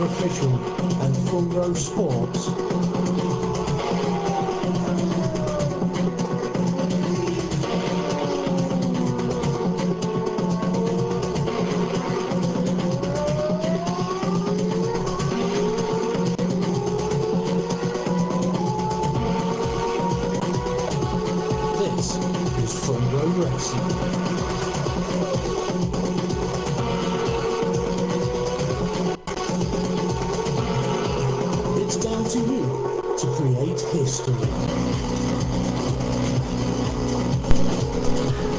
your official and front row sports. This is Front Row Racing. To you to create history.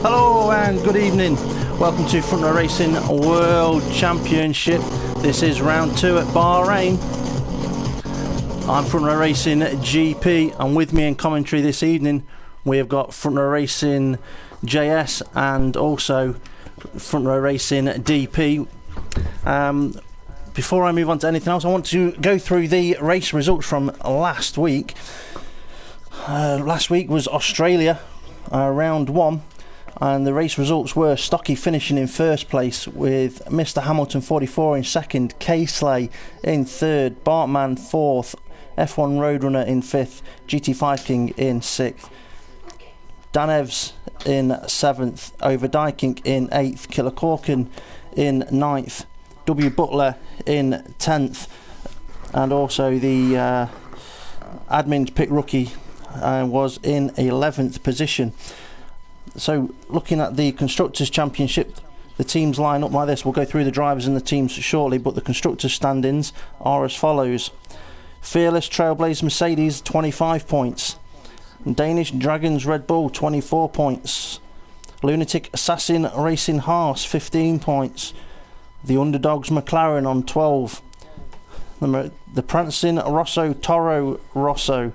Hello and good evening. Welcome to Front Row Racing World Championship. This is round 2 at Bahrain. I'm Front Row Racing GP, and with me in commentary this evening we have got Front Row Racing JS and also Front Row Racing DP. Before I move on to anything else, I want to go through the race results from last week. Last week was Australia, round 1, and the race results were Stocky finishing in first place with Mr. Hamilton 44 in second, K-Slay in third, Bartman 4th, F1 Roadrunner in 5th, GT5 King in 6th, Dan Evs in 7th, Overdyking in 8th, Killer Corkin in 9th, W Butler in 10th, and also the admin's pick rookie was in 11th position. So looking at the Constructors' Championship, the teams line up like this. We'll go through the drivers and the teams shortly, but the Constructors' standings are as follows. Fearless Trailblaze Mercedes 25 points, Danish Dragons Red Bull 24 points, Lunatic Assassin Racing Haas 15 points, the Underdogs McLaren on 12, the Prancing Rosso Toro Rosso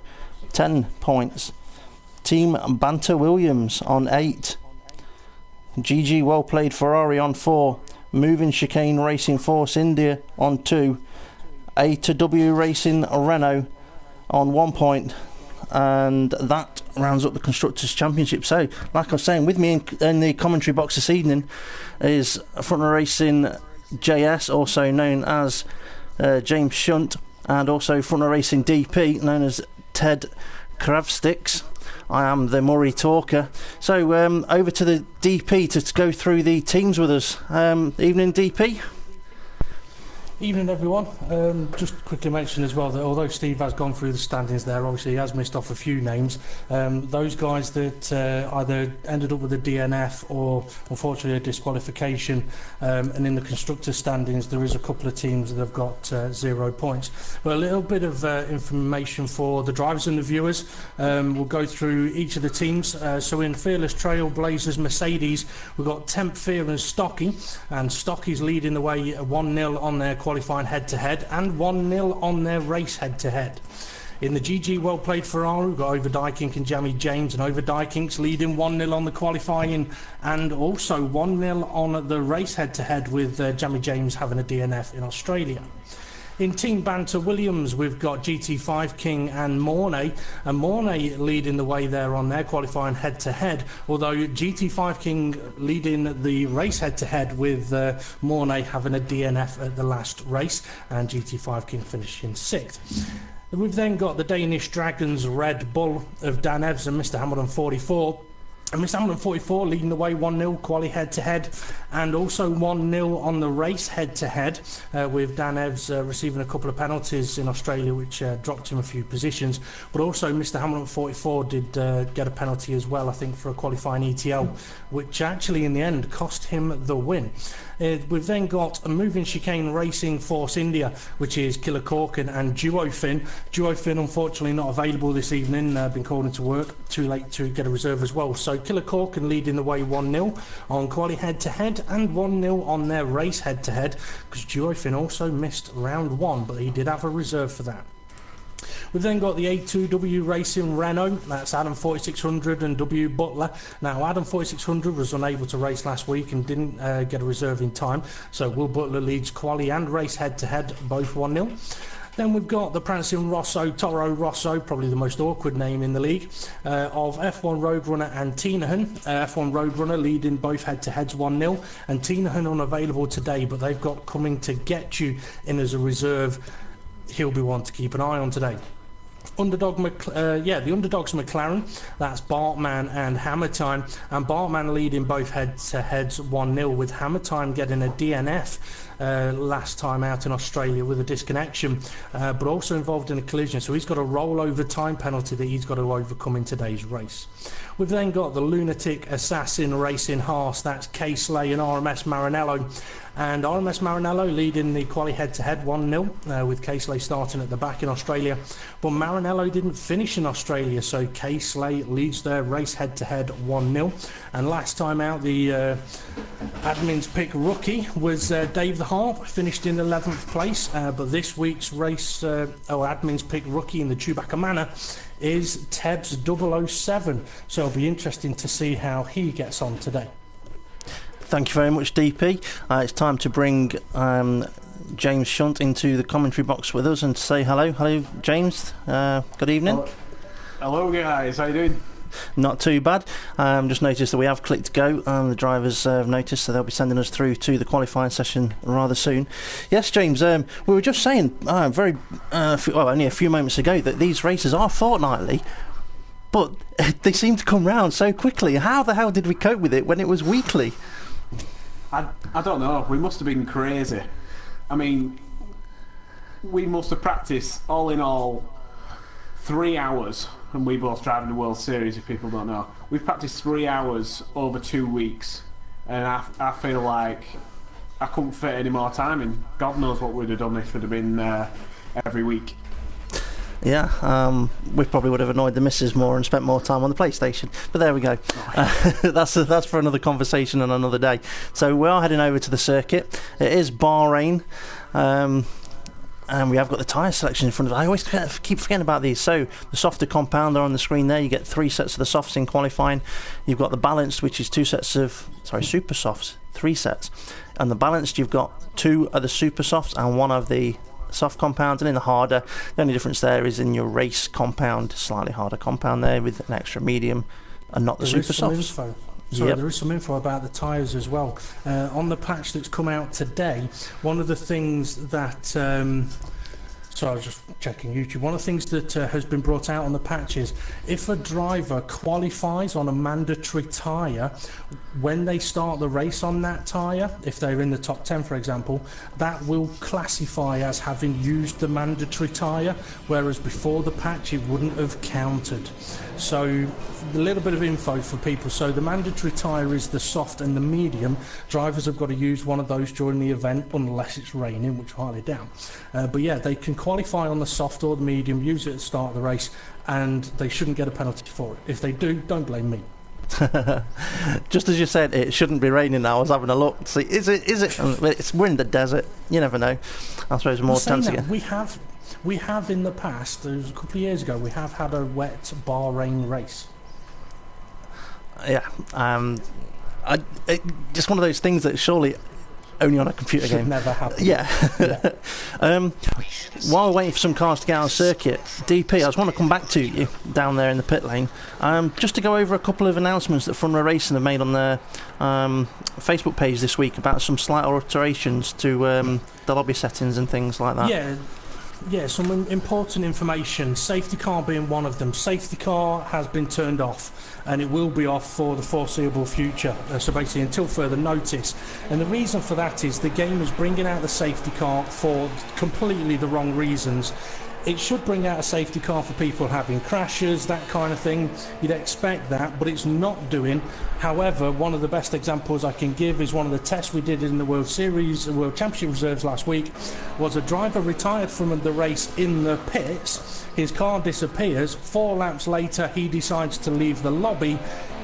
10 points, Team Banter Williams on 8, GG Well Played Ferrari on 4, Moving Chicane Racing Force India on 2, A to W Racing Renault on 1 point, and that rounds up the Constructors' Championship. So, like I was saying, with me in the commentary box this evening is Front Row Racing JS, also known as James Shunt, and also Front Row Racing DP, known as Ted Kravsticks. I am the Murray Talker. So over to the DP to go through the teams with us. Evening, DP. Evening everyone. Just quickly mention as well that although Steve has gone through the standings there, obviously he has missed off a few names. Those guys that either ended up with a DNF or unfortunately a disqualification, and in the Constructors' standings there is a couple of teams that have got 0 points. But a little bit of information for the drivers and the viewers. We'll go through each of the teams. So in Fearless Trailblazers Mercedes, we've got Temp Fear and Stocky, and Stocky's leading the way 1-0 on their qualifying head-to-head and 1-0 on their race head-to-head. In the GG Well Played Ferrari, we've got Overdykink and Jamie James, and Overdykink's leading 1-0 on the qualifying and also 1-0 on the race head-to-head, with Jamie James having a DNF in Australia. In Team Banter Williams, we've got GT5 King and Mornay leading the way there on their qualifying head-to-head, although GT5 King leading the race head-to-head, with Mornay having a DNF at the last race and GT5 King finishing 6th. We've then got the Danish Dragons Red Bull of Dan Evs and Mr. Hamilton 44. And Mr. Hamilton 44 leading the way 1-0 quali head-to-head, and also 1-0 on the race head-to-head, with Dan Evs receiving a couple of penalties in Australia which dropped him a few positions. But also Mr. Hamilton 44 did get a penalty as well, I think, for a qualifying ETL, which actually in the end cost him the win. We've then got a Moving Chicane Racing Force India, which is Killer Corkin and Duofin. Duofin unfortunately not available this evening, been called into work, too late to get a reserve as well. So Killer Corkin leading the way 1-0 on quali head-to-head and 1-0 on their race head-to-head, because Duofin also missed round 1, but he did have a reserve for that. We've then got the A2W Racing Renault, that's Adam 4600 and W Butler. Now Adam 4600 was unable to race last week and didn't get a reserve in time, so Will Butler leads quali and race head to head, both 1-0. Then we've got the prancing Toro Rosso, probably the most awkward name in the league, of F1 Roadrunner and Tinahan. F1 Roadrunner leading both head-to-heads 1-0, and Tinahan unavailable today, but they've got Coming to Get You in as a reserve. He'll be one to keep an eye on today. The underdog's McLaren. That's Bartman and Hammer Time, and Bartman leading both head-to-heads 1-0, with Hammer Time getting a DNF last time out in Australia with a disconnection, but also involved in a collision, so he's got a rollover time penalty that he's got to overcome in today's race. We've then got the Lunatic Assassin Racing Horse. That's K-Slay and RMS Maranello. And RMS Maranello leading the quali head-to-head 1-0, with K-Slay starting at the back in Australia. But Maranello didn't finish in Australia, so K-Slay leads their race head-to-head 1-0. And last time out, the admin's pick rookie was Dave the Harp, finished in 11th place. But this week's race, admin's pick rookie in the Chewbacca Manor is Tebs 007. So it'll be interesting to see how he gets on today. Thank you very much, DP. It's time to bring James Shunt into the commentary box with us and say hello. Hello, James. Good evening. Hello, guys. How you doing? Not too bad. Just noticed that we have clicked go. The drivers have noticed, so they'll be sending us through to the qualifying session rather soon. Yes, James. We were just saying only a few moments ago that these races are fortnightly, but they seem to come round so quickly. How the hell did we cope with it when it was weekly? I don't know. We must have been crazy. I mean, we must have practiced all in all 3 hours, and we both drive in the World Series, if people don't know. We've practiced 3 hours over 2 weeks, and I feel like I couldn't fit any more time in. God knows what we'd have done if it had been every week. Yeah, we probably would have annoyed the missus more and spent more time on the PlayStation. But there we go. That's for another conversation and another day. So we are heading over to the circuit. It is Bahrain. And we have got the tyre selection in front of us. I always keep forgetting about these. So the softer compound are on the screen there. You get 3 sets of the softs in qualifying. You've got the balanced, which is 2 sets of, super softs, 3 sets. And the balanced, you've got 2 of the super softs and 1 of the soft compound. And in the harder, the only difference there is in your race compound, slightly harder compound there with an extra medium and not the super softs. Sorry, there is some info about the tyres as well. On the patch that's come out today, one of the things that... I was just checking YouTube. One of the things that has been brought out on the patch is if a driver qualifies on a mandatory tyre, when they start the race on that tyre, if they're in the top 10 for example, that will classify as having used the mandatory tyre, whereas before the patch it wouldn't have counted. So a little bit of info for people. So the mandatory tyre is the soft and the medium. Drivers have got to use one of those during the event unless it's raining, which I highly doubt. But yeah, they can qualify on the soft or the medium, use it at the start of the race, and they shouldn't get a penalty for it. If they do, don't blame me. Just as you said, it shouldn't be raining now. I was having a look to see, is it? We're in the desert. You never know. I suppose more chance again. We have in the past, it was a couple of years ago, we have had a wet Bahrain race. Yeah, just one of those things that surely only on a computer game. Never happen. Yeah. While we're waiting for some cars to get on circuit, DP, I just want to come back to you down there in the pit lane, just to go over a couple of announcements that Fun Row Racing have made on their Facebook page this week about some slight alterations to the lobby settings and things like that. Yeah, some important information. Safety car being one of them. Safety car has been turned off, and it will be off for the foreseeable future. So basically, until further notice. And the reason for that is the game is bringing out the safety car for completely the wrong reasons. It should bring out a safety car for people having crashes, that kind of thing. You'd expect that, but it's not doing. However, one of the best examples I can give is one of the tests we did in the World Series, World Championship Reserves last week, was a driver retired from the race in the pits. His car disappears. 4 laps later, he decides to leave the lobby.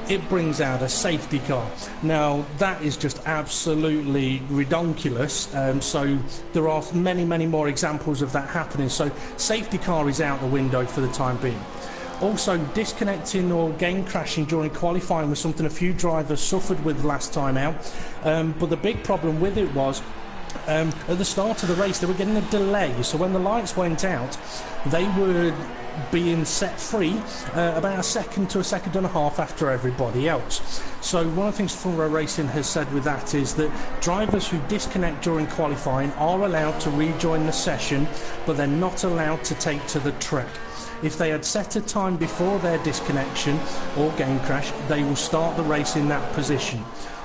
It brings out a safety car. Now, that is just absolutely redonkulous. So there are many, many more examples of that happening. So safety car is out the window for the time being. Also, disconnecting or game crashing during qualifying was something a few drivers suffered with last time out. But the big problem with it was At the start of the race, they were getting a delay, so when the lights went out, they were being set free about a second to a second and a half after everybody else. So one of the things Front Row Racing has said with that is that drivers who disconnect during qualifying are allowed to rejoin the session, but they're not allowed to take to the track. If they had set a time before their disconnection or game crash, they will start the race in that position.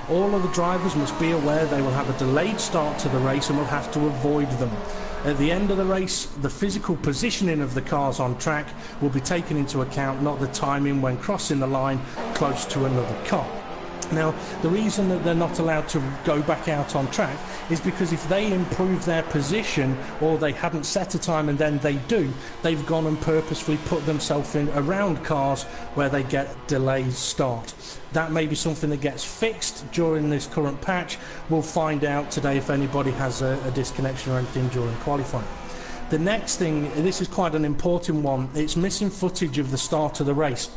All of the drivers must be aware they will have a delayed start to the race and will have to avoid them. At the end of the race, the physical positioning of the cars on track will be taken into account, not the timing when crossing the line close to another car. Now, the reason that they're not allowed to go back out on track is because if they improve their position or they hadn't set a time and then they do, they've gone and purposefully put themselves in around cars where they get delayed start. That may be something that gets fixed during this current patch. We'll find out today if anybody has a disconnection or anything during qualifying. The next thing, this is quite an important one, it's missing footage of the start of the race.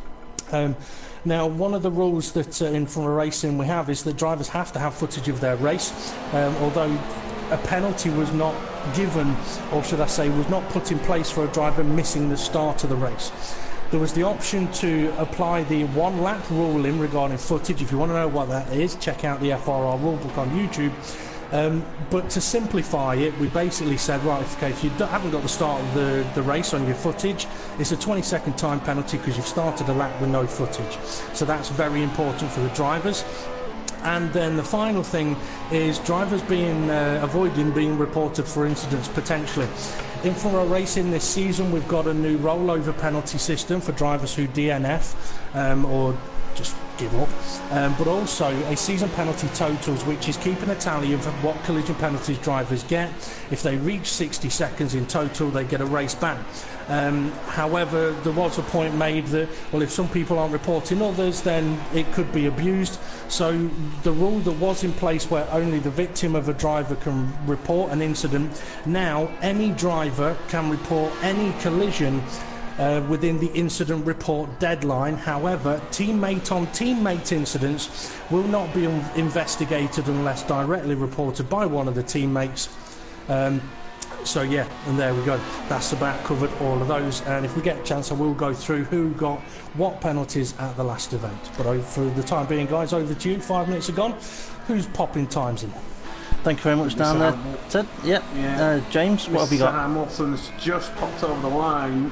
Now, one of the rules that in Front Row Racing we have is that drivers have to have footage of their race, although a penalty was not given, or should I say, was not put in place for a driver missing the start of the race. There was the option to apply the one-lap ruling regarding footage. If you want to know what that is, check out the FRR rulebook on YouTube. But to simplify it, we basically said, right, okay, if you haven't got the start of the race on your footage, it's a 20-second time penalty because you've started a lap with no footage. So that's very important for the drivers. And then the final thing is drivers avoiding being reported for incidents potentially. In Front Row Racing this season, we've got a new rollover penalty system for drivers who DNF or just give up, but also a season penalty totals, which is keeping a tally of what collision penalties drivers get. If they reach 60 seconds in total, they get a race ban. However, there was a point made that, well, if some people aren't reporting others, then it could be abused. So the rule that was in place where only the victim of a driver can report an incident, now any driver can report any collision within the incident report deadline. However, teammate-on-teammate incidents will not be investigated unless directly reported by one of the teammates. So yeah, and there we go. That's about covered all of those. And if we get a chance, I will go through who got what penalties at the last event. But for the time being, guys, over to you. 5 minutes are gone. Who's popping times in? Thank you very much down there, Ted. Yep. Yeah. James, what have you got? Hamilton's just popped over the line.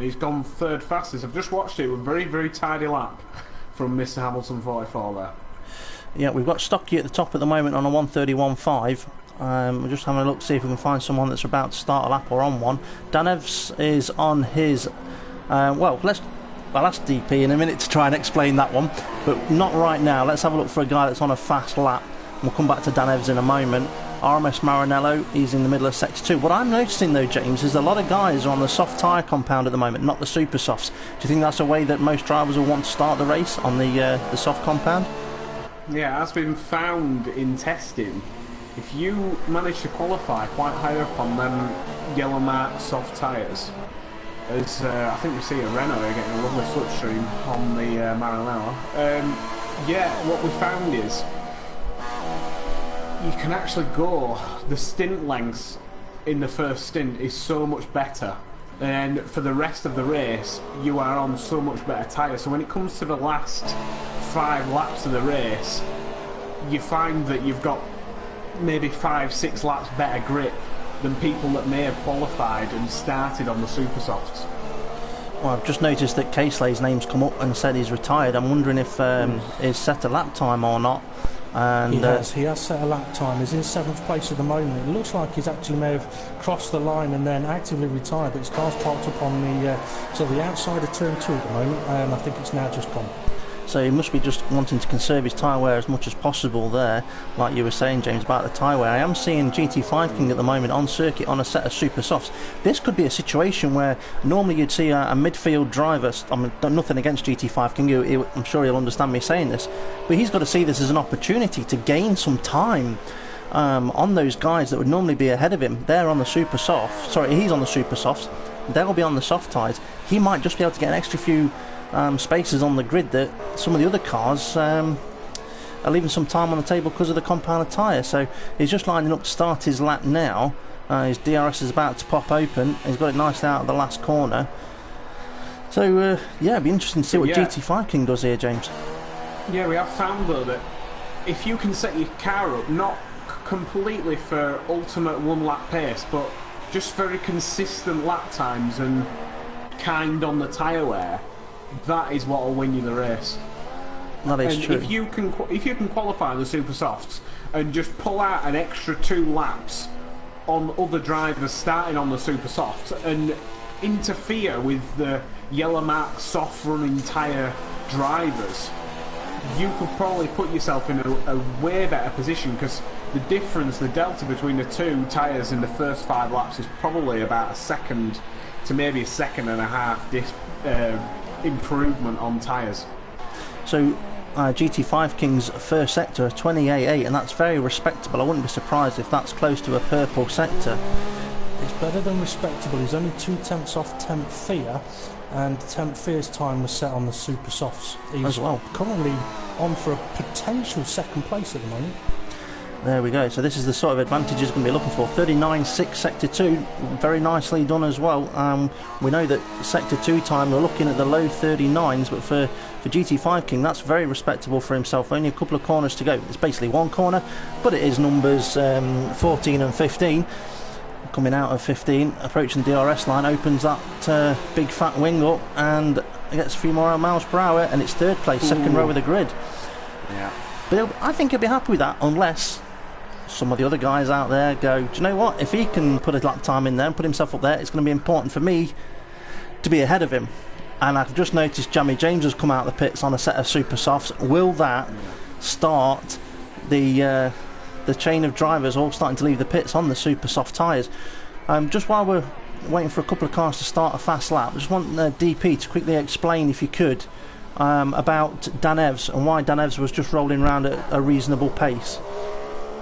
He's gone third fastest. I've just watched it with a very, very tidy lap from Mr. Hamilton 44 there. Yeah, we've got Stocky at the top at the moment on a 1:31.5. We're just having a look to see if we can find someone that's about to start a lap or on one. Danevs is on his... I'll ask DP in a minute to try and explain that one, but not right now. Let's have a look for a guy that's on a fast lap. We'll come back to Danevs in a moment. RMS Maranello, he's in the middle of Sector 2. What I'm noticing though, James, is a lot of guys are on the soft tyre compound at the moment, not the super softs. Do you think that's a way that most drivers will want to start the race, on the soft compound? Yeah, as been found in testing, if you manage to qualify quite high up on them yellow marked soft tyres, as I think we see a Renault here getting a lovely slipstream on the Maranello. What we found is you can actually go, the stint lengths in the first stint is so much better, and for the rest of the race you are on so much better tyres. So when it comes to the last 5 laps of the race, you find that you've got maybe 5-6 laps better grip than people that may have qualified and started on the super softs. Well, I've just noticed that Caseley's name's come up and said he's retired. I'm wondering if he's set a lap time or not. And he has set a lap time. He's in 7th place at the moment. It looks like he's actually may have crossed the line and then actively retired, but his car's parked up on the the outside of turn 2 at the moment. I think it's now just gone. So he must be just wanting to conserve his tyre wear as much as possible there, like you were saying, James, about the tyre wear. I am seeing GT5 King at the moment on circuit on a set of super softs. This could be a situation where normally you'd see a midfield driver, I mean, nothing against GT5 King, I'm sure he'll understand me saying this, but he's got to see this as an opportunity to gain some time on those guys that would normally be ahead of him. They're on the super soft, sorry, he's on the super softs, they'll be on the soft tyres. He might just be able to get an extra few spaces on the grid that some of the other cars leaving some time on the table because of the compound tyre. So he's just lining up to start his lap now. His DRS is about to pop open. He's got it nicely out of the last corner. So yeah, it'd be interesting to see what GT5 King does here, James. Yeah, we have found though that if you can set your car up, not completely for ultimate one-lap pace, but just very consistent lap times and kind on the tyre wear, that is what will win you the race. That is true. If you can qualify the super softs and just pull out an extra 2 laps on other drivers starting on the super softs and interfere with the yellow mark soft running tyre drivers, you could probably put yourself in a way better position, because the difference, the delta between the 2 tyres in the first 5 laps is probably about a second to maybe a second and a half improvement on tyres. So GT5 King's first sector, 28.8, and that's very respectable. I wouldn't be surprised if that's close to a purple sector. It's better than respectable. He's only 2 tenths off Temp Fear, and Temp Fear's time was set on the super softs. He's as well currently on for a potential second place at the moment. There we go. So this is the sort of advantage he's going to be looking for. 39.6 Sector 2, very nicely done as well. We know that Sector 2 time, we're looking at the low 39s, but for GT5 King, that's very respectable for himself. Only a couple of corners to go. It's basically one corner, but it is numbers 14 and 15. Coming out of 15, approaching the DRS line, opens that big fat wing up and gets a few more miles per hour, and it's third place, second row of the grid. Yeah. But I think he'll be happy with that, unless some of the other guys out there go, do you know what, if he can put a lap time in there and put himself up there, it's going to be important for me to be ahead of him. And I've just noticed Jamie James has come out of the pits on a set of super softs. Will that start the chain of drivers all starting to leave the pits on the super soft tyres? Just while we're waiting for a couple of cars to start a fast lap, I just want DP to quickly explain, if you could, about Dan Evs and why Dan Evs was just rolling around at a reasonable pace.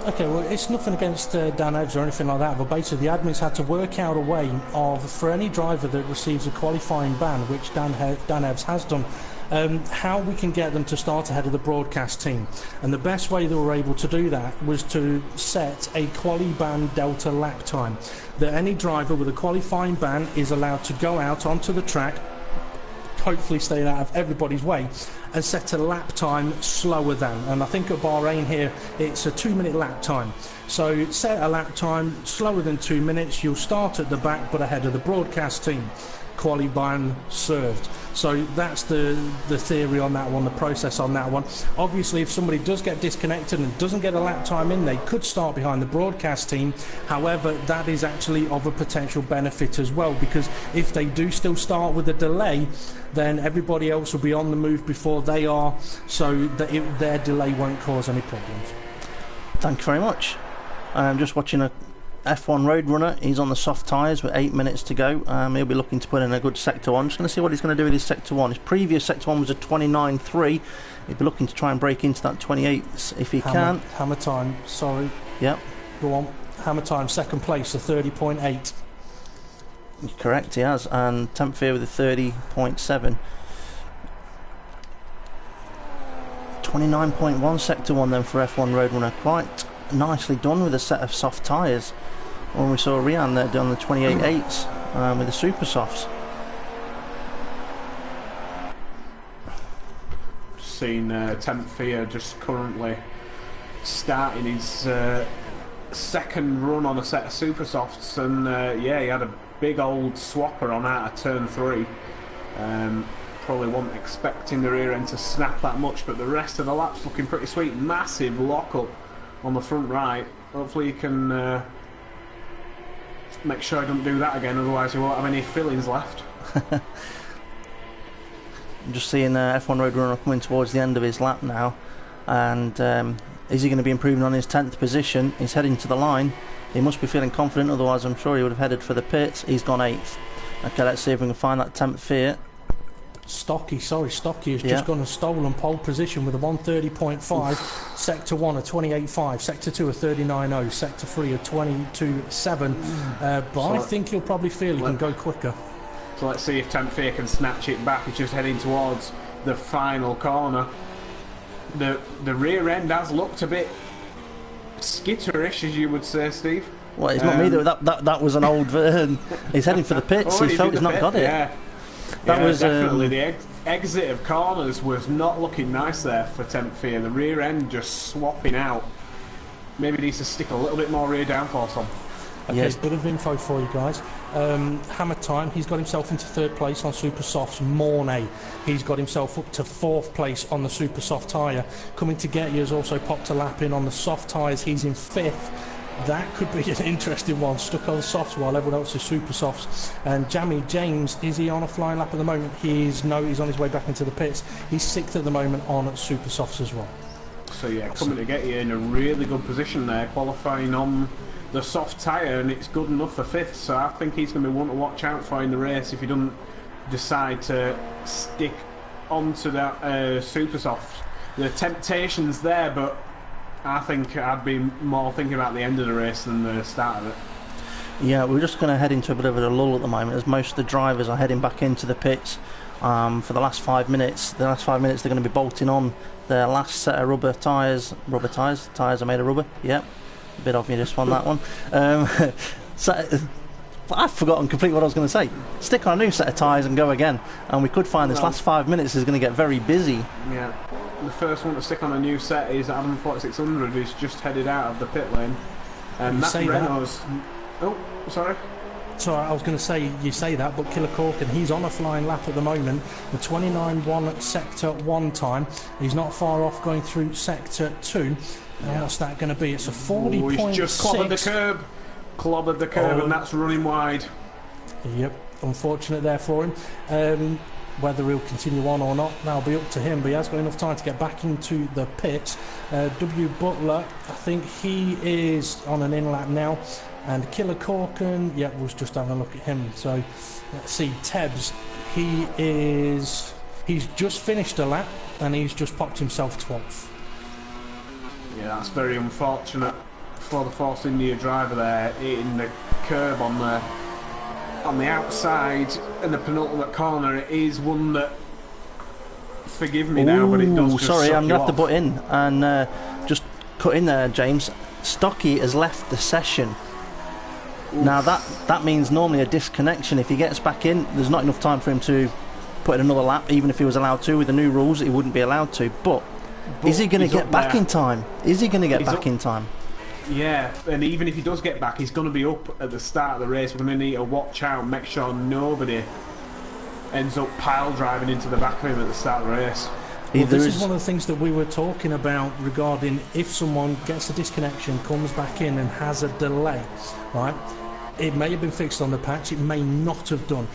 Okay, well, it's nothing against Dan Evs or anything like that, but basically the admins had to work out a way of, for any driver that receives a qualifying ban, which Dan Evs has done, how we can get them to start ahead of the broadcast team. And the best way they were able to do that was to set a quali ban delta lap time, that any driver with a qualifying ban is allowed to go out onto the track, hopefully staying out of everybody's way, and set a lap time slower than. And I think at Bahrain here it's a 2-minute lap time. So set a lap time slower than 2 minutes, you'll start at the back but ahead of the broadcast team. Quali ban served. So that's the theory on that one, the process on that one. Obviously, if somebody does get disconnected and doesn't get a lap time in, they could start behind the broadcast team. However, that is actually of a potential benefit as well, because if they do still start with a delay, then everybody else will be on the move before they are, so that their delay won't cause any problems. Thank you very much. I'm just watching a F1 Roadrunner. He's on the soft tyres with 8 minutes to go. He'll be looking to put in a good Sector 1. Just going to see what he's going to do with his Sector 1. His previous Sector 1 was a 29.3. He'll be looking to try and break into that 28 if he can. Hammer time, sorry. Yep. Go on. Hammer time, second place, a 30.8. Correct, he has. And Temp Fear with a 30.7. 29.1 Sector 1 then for F1 Roadrunner. Quite nicely done with a set of soft tyres. When we saw Rian there doing the 28.8s with the super softs. Seen Temp Fear just currently starting his second run on a set of super softs, and yeah, he had a big old swapper on out of turn 3. Probably wasn't expecting the rear end to snap that much, but the rest of the lap's looking pretty sweet. Massive lock up on the front right. Hopefully he can make sure I don't do that again, otherwise he won't have any fillings left. I'm just seeing F1 Roadrunner coming towards the end of his lap now, and is he going to be improving on his 10th position? He's heading to the line. He must be feeling confident, otherwise I'm sure he would have headed for the pits. He's gone 8th. Okay, let's see if we can find that Temp Fear. Stocky has just gone and stolen pole position with a 130.5. Sector 1 a 28.5, Sector 2 a 39.0, Sector 3 a 22.7. But I think he'll probably feel he can go quicker. So let's see if Temp Fear can snatch it back. He's just heading towards the final corner. the rear end has looked a bit skitterish, as you would say, Steve. Well, it's not me that was an old. He's heading for the pits. He felt he's not got it. Yeah. That was definitely the exit of corners was not looking nice there for Temp Fear. The rear end just swapping out. Maybe needs to stick a little bit more rear downforce on. Okay, Yes. bit of info for you guys. Hammer Time, he's got himself into 3rd place on Super Softs. Mornay, he's got himself up to 4th place on the Super Soft tyre. Coming to Get You has also popped a lap in on the soft tyres. He's in 5th. That could be an interesting one, stuck on softs while everyone else is super softs. And Jamie James, is he on a flying lap at the moment? He's on his way back into the pits. He's 6th at the moment on super softs as well. So yeah, coming to Get You in a really good position there, qualifying on the soft tyre, and it's good enough for 5th. So I think he's going to be one to watch out for in the race if he doesn't decide to stick onto that super soft. The temptation's there, but I think I'd be more thinking about the end of the race than the start of it. Yeah, we're just going to head into a bit of a lull at the moment, as most of the drivers are heading back into the pits for the last 5 minutes. The last 5 minutes they're going to be bolting on their last set of rubber tyres. Rubber tyres? Tyres are made of rubber? Yep. A bit obvious on that one. So, I've forgotten completely what I was going to say. Stick on a new set of tyres and go again. And we could find this last 5 minutes is going to get very busy. Yeah. The first one to stick on a new set is Adam 4600, who's just headed out of the pit lane. And that Renault's... Oh, sorry. Sorry, I was going to say, you say that, but Killer Corkin, he's on a flying lap at the moment. The 29.1 at Sector 1 time. He's not far off going through Sector 2. What's that going to be? It's a 40.6. He's just clobbered the curb, and that's running wide. Yep, unfortunate there for him. Whether he'll continue on or not, that'll be up to him, but he has got enough time to get back into the pits. W. Butler, I think he is on an in-lap now, and Killer Corkin, yeah, was just having a look at him. So, let's see, Tebbs, he's just finished a lap, and he's just popped himself 12th. Yeah, that's very unfortunate for the Force India driver there, hitting the curb on the outside in the penultimate corner. It is one that, forgive me now, but it does just sorry, I'm going to have to off. butt in and just cut in there, James. Stocky has left the session. Oof. Now that means normally a disconnection. If he gets back in, there's not enough time for him to put in another lap. Even if he was allowed to, with the new rules, he wouldn't be allowed to. But is he going to get back in time? Is he going to get back in time? Yeah, and even if he does get back, he's going to be up at the start of the race. We're going to need to watch out, make sure nobody ends up pile driving into the back of him at the start of the race. Well, this is one of the things that we were talking about regarding if someone gets a disconnection, comes back in and has a delay, right? It may have been fixed on the patch, it may not have done.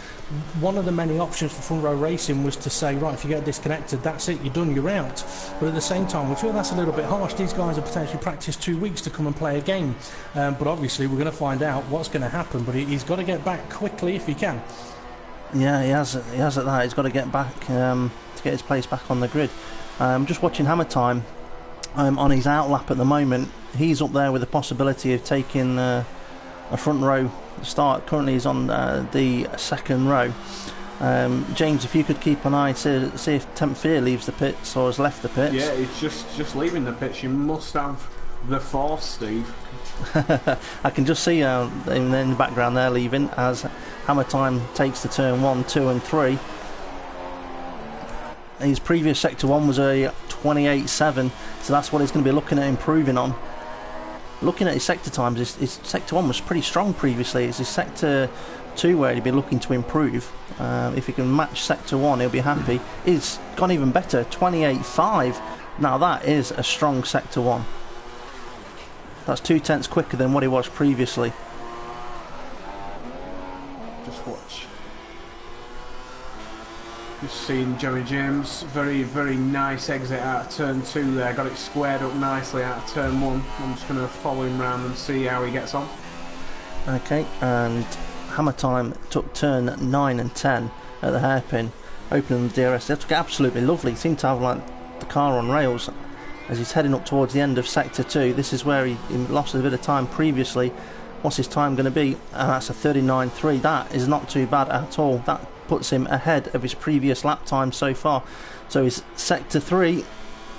One of the many options for front row racing was to say, right, if you get disconnected, that's it, you're done, you're out. But at the same time, we feel that's a little bit harsh. These guys have potentially practiced 2 weeks to come and play a game. But obviously, we're going to find out what's going to happen. But he's got to get back quickly if he can. Yeah, he has at that. He's got to get back to get his place back on the grid. Just watching Hammer Time on his out lap at the moment. He's up there with the possibility of taking a front row start. Currently he's on the second row. James, if you could keep an eye to see if Temp Fear leaves the pits or has left the pits. Yeah, he's just leaving the pits. You must have the force, Steve. I can just see in the background there leaving as Hammer Time takes the turn 1, 2 and 3. His previous Sector 1 was a 28.7, so that's what he's going to be looking at improving on. Looking at his sector times, his Sector 1 was pretty strong previously. It's his Sector 2 where he'd be looking to improve. If he can match Sector 1, he'll be happy. He's gone even better, 28.5. Now that is a strong Sector 1. That's 2/10 quicker than what he was previously. Just watch. Just seen Joey James, very, very nice exit out of turn 2 there. Got it squared up nicely out of turn 1. I'm just going to follow him round and see how he gets on. Okay, and Hammer Time took turn 9 and 10 at the hairpin, opening the DRS. That took absolutely lovely. He seemed to have like the car on rails as he's heading up towards the end of Sector 2. This is where he lost a bit of time previously. What's his time going to be? That's a 39.3. That is not too bad at all. That puts him ahead of his previous lap time so far. So his Sector 3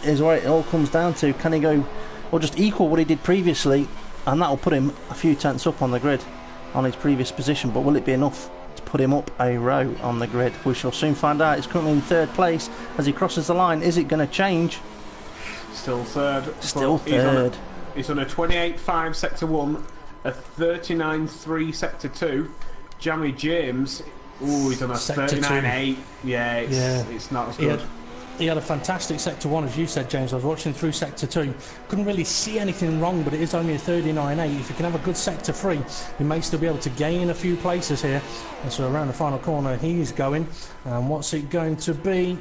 is where it all comes down to. Can he go, or just equal what he did previously, and that'll put him a few tenths up on the grid on his previous position, but will it be enough to put him up a row on the grid? We shall soon find out. He's currently in third place. As he crosses the line, is it going to change? Still third. Still third. He's on a 28.5 sector 1, a 39.3 sector 2. Jamie James, he's on a 39.8. Yeah, it's not as good. He had a fantastic sector 1, as you said, James. I was watching through sector 2. Couldn't really see anything wrong, but it is only a 39.8. If you can have a good sector 3, you may still be able to gain a few places here. And so around the final corner, he's going. And what's it going to be?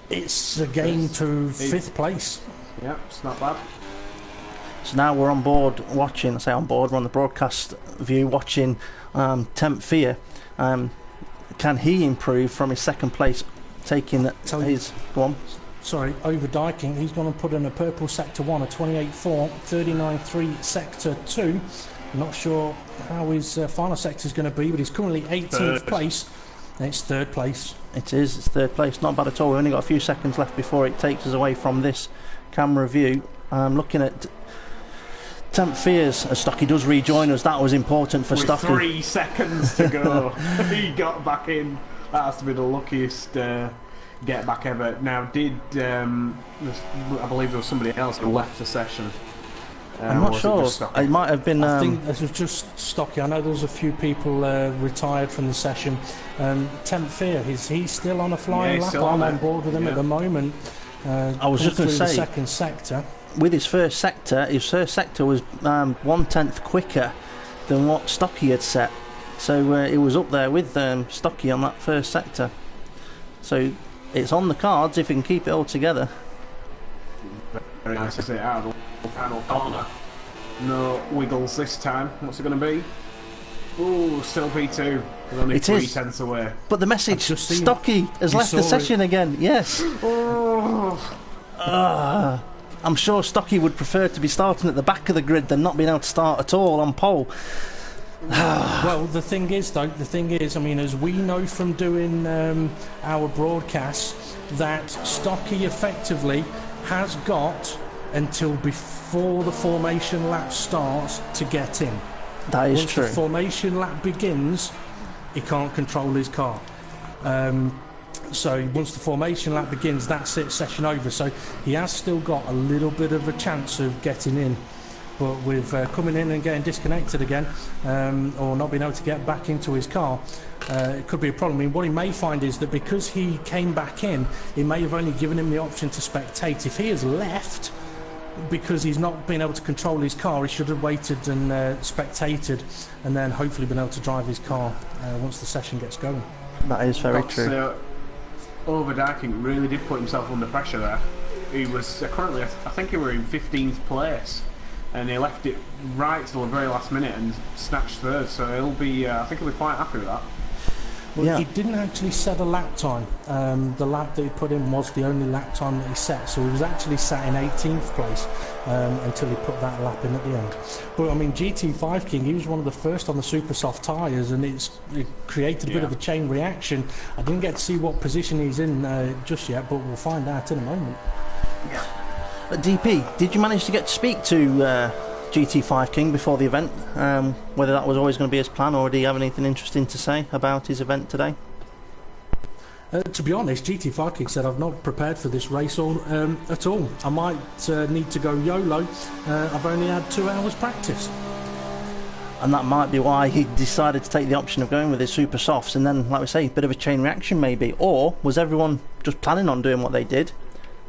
It's a gain to 5th place. Yeah, it's not bad. So now we're on board watching, I say on board, we're on the broadcast view watching Temp Fear. Can he improve from his second place, taking his... Go on. Sorry, overdiking. He's going to put in a purple sector 1, a 28.4, 39.3 sector 2. I'm not sure how his final sector is going to be, but he's currently 18th place. And it's 3rd place. It is, it's 3rd place. Not bad at all. We've only got a few seconds left before it takes us away from this camera view. I'm looking at Temp Fears as Stocky does rejoin us. That was important for Stocky. 3 seconds to go. He got back in. That has to be the luckiest get back ever. Now, I believe there was somebody else who left the session. I'm not sure. It might have been. I think this was just Stocky. I know there was a few people retired from the session. Temp Fear, he's still on a flying lap. I'm on board with him at the moment. I was just going to say, the second sector. With his first sector was 1/10 quicker than what Stocky had set. So it was up there with Stocky on that first sector. So it's on the cards if he can keep it all together. Very nice to see it out of the final corner. No wiggles this time. What's it going to be? Ooh, still P2. We're only 3 tenths away. But the message, Stocky has left the session again. Yes. I'm sure Stocky would prefer to be starting at the back of the grid than not being able to start at all on pole. Well, the thing is, I mean, as we know from doing our broadcasts, that Stocky effectively has got until before the formation lap starts to get in. That is true. Once the formation lap begins, he can't control his car. So once the formation lap begins, that's it, session over. So he has still got a little bit of a chance of getting in. But with coming in and getting disconnected again, or not being able to get back into his car, it could be a problem. I mean, what he may find is that because he came back in, he may have only given him the option to spectate. If he has left because he's not been able to control his car, he should have waited and spectated, and then hopefully been able to drive his car once the session gets going. That is very true. Overdiking really did put himself under pressure there. He was currently, I think he were in 15th place, and he left it right till the very last minute and snatched 3rd. So he'll be, I think he'll be quite happy with that. Well, he didn't actually set a lap time. The lap that he put in was the only lap time that he set, so he was actually sat in 18th place until he put that lap in at the end. But I mean, GT5 King, he was one of the first on the super soft tyres, and it created a bit of a chain reaction. I didn't get to see what position he's in just yet, but we'll find out in a moment. DP, did you manage to get to speak to GT5 King before the event, whether that was always going to be his plan, or did he have anything interesting to say about his event today? To be honest, GT5 King said, I've not prepared for this race at all. I might need to go YOLO. I've only had 2 hours practice. And that might be why he decided to take the option of going with his super softs, and then, like we say, a bit of a chain reaction maybe. Or was everyone just planning on doing what they did,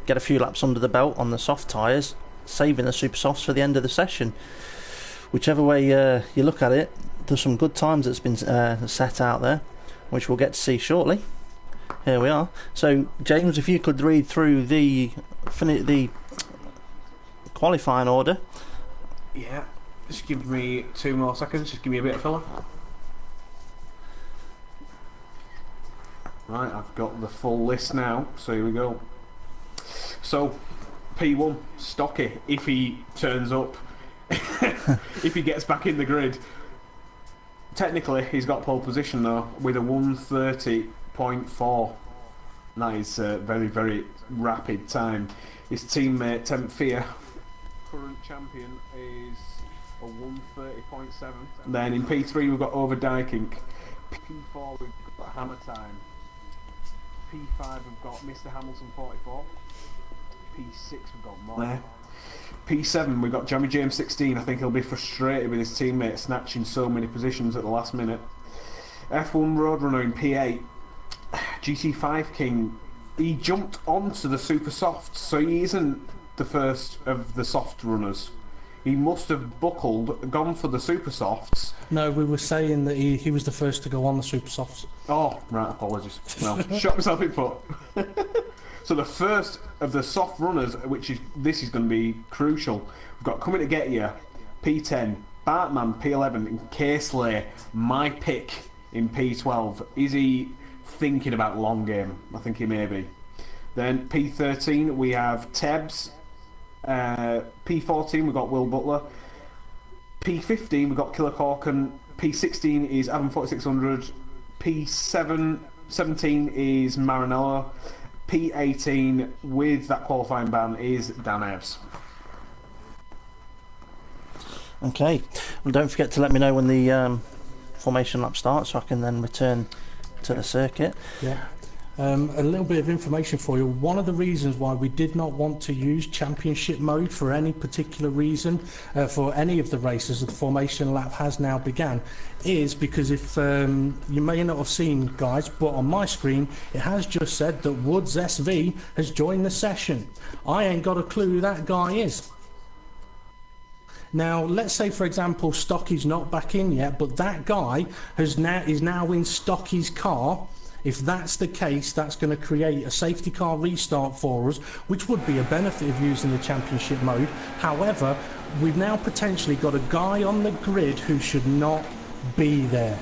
get a few laps under the belt on the soft tyres, saving the super softs for the end of the session? Whichever way you look at it, there's some good times that's been set out there, which we'll get to see shortly. Here we are. So James, if you could read through the qualifying order. Yeah, just give me 2 more seconds, just give me a bit of filler. Right, I've got the full list now, so here we go. So P1, Stocky, if he turns up, if he gets back in the grid. Technically, he's got pole position though, with a 130.4. That is a very, very rapid time. His teammate, Tempfear, current champion, is a 1:30.7. Then in P3 we've got Overdykink. P4 we've got Hammer Time. P5 we've got Mr. Hamilton 44. P6 we've got Moore. P7 we've got Jammy James 16. I think he'll be frustrated with his teammate snatching so many positions at the last minute. F1 Roadrunner in P8. GT5 King. He jumped onto the super softs, so he isn't the first of the soft runners. He must have buckled, gone for the super softs. No, we were saying that he was the first to go on the super softs. Oh, right, apologies. Well, shot myself in foot. So the first of the soft runners, this is going to be crucial. We've got Coming to Get You, P10, Bartman, P11, and Caseley, my pick in P12. Is he thinking about long game? I think he may be. Then P13 we have Tebbs. P14 we've got Will Butler. P15 we've got Killer Corkin. P16 is Adam 4600. P17 is Maranello. P18 with that qualifying ban is Dan Ebbs. Okay, well, don't forget to let me know when the formation lap starts so I can then return to the circuit. Yeah. A little bit of information for you. One of the reasons why we did not want to use championship mode for any particular reason for any of the races, the formation lap has now began, is because if you may not have seen, guys, but on my screen it has just said that Woods SV has joined the session. I ain't got a clue who that guy is. Now, let's say, for example, Stocky's not back in yet, but that guy is now in Stocky's car. If that's the case, that's going to create a safety car restart for us, which would be a benefit of using the championship mode. However, we've now potentially got a guy on the grid who should not be there.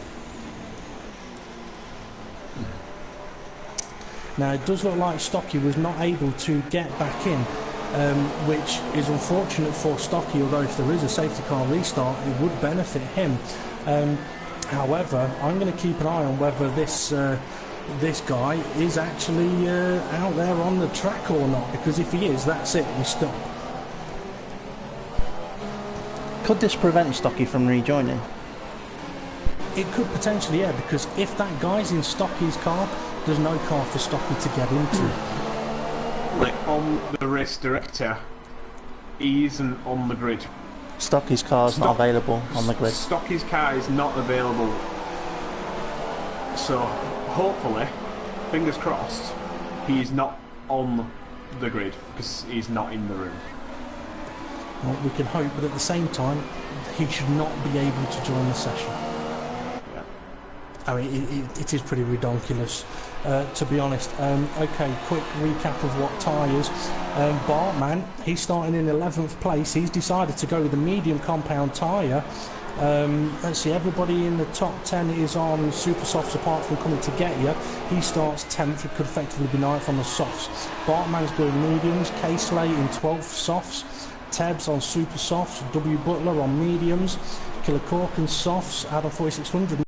Now, it does look like Stocky was not able to get back in, which is unfortunate for Stocky, although if there is a safety car restart, it would benefit him. However, I'm going to keep an eye on whether this guy is actually out there on the track or not, because if he is, that's it, we stop. Could this prevent Stocky from rejoining? It could potentially, yeah, because if that guy's in Stocky's car, there's no car for Stocky to get into. Like on the race director, he isn't on the grid. Stocky's car's not available on the grid. Stocky's car is not available. So, hopefully, fingers crossed, he's not on the grid because he's not in the room. Well, we can hope, but at the same time, he should not be able to join the session. Yeah. I mean, it is pretty ridiculous, to be honest. Okay, quick recap of what tyres. Bartman, he's starting in 11th place. He's decided to go with the medium compound tyre. Let's see, everybody in the top 10 is on super softs apart from Coming to Get You. He starts 10th, it could effectively be 9th on the softs. Bartman's going mediums, Caseley in 12th softs, Tebbs on super softs, W Butler on mediums, Killer Corkin softs, Adam 4600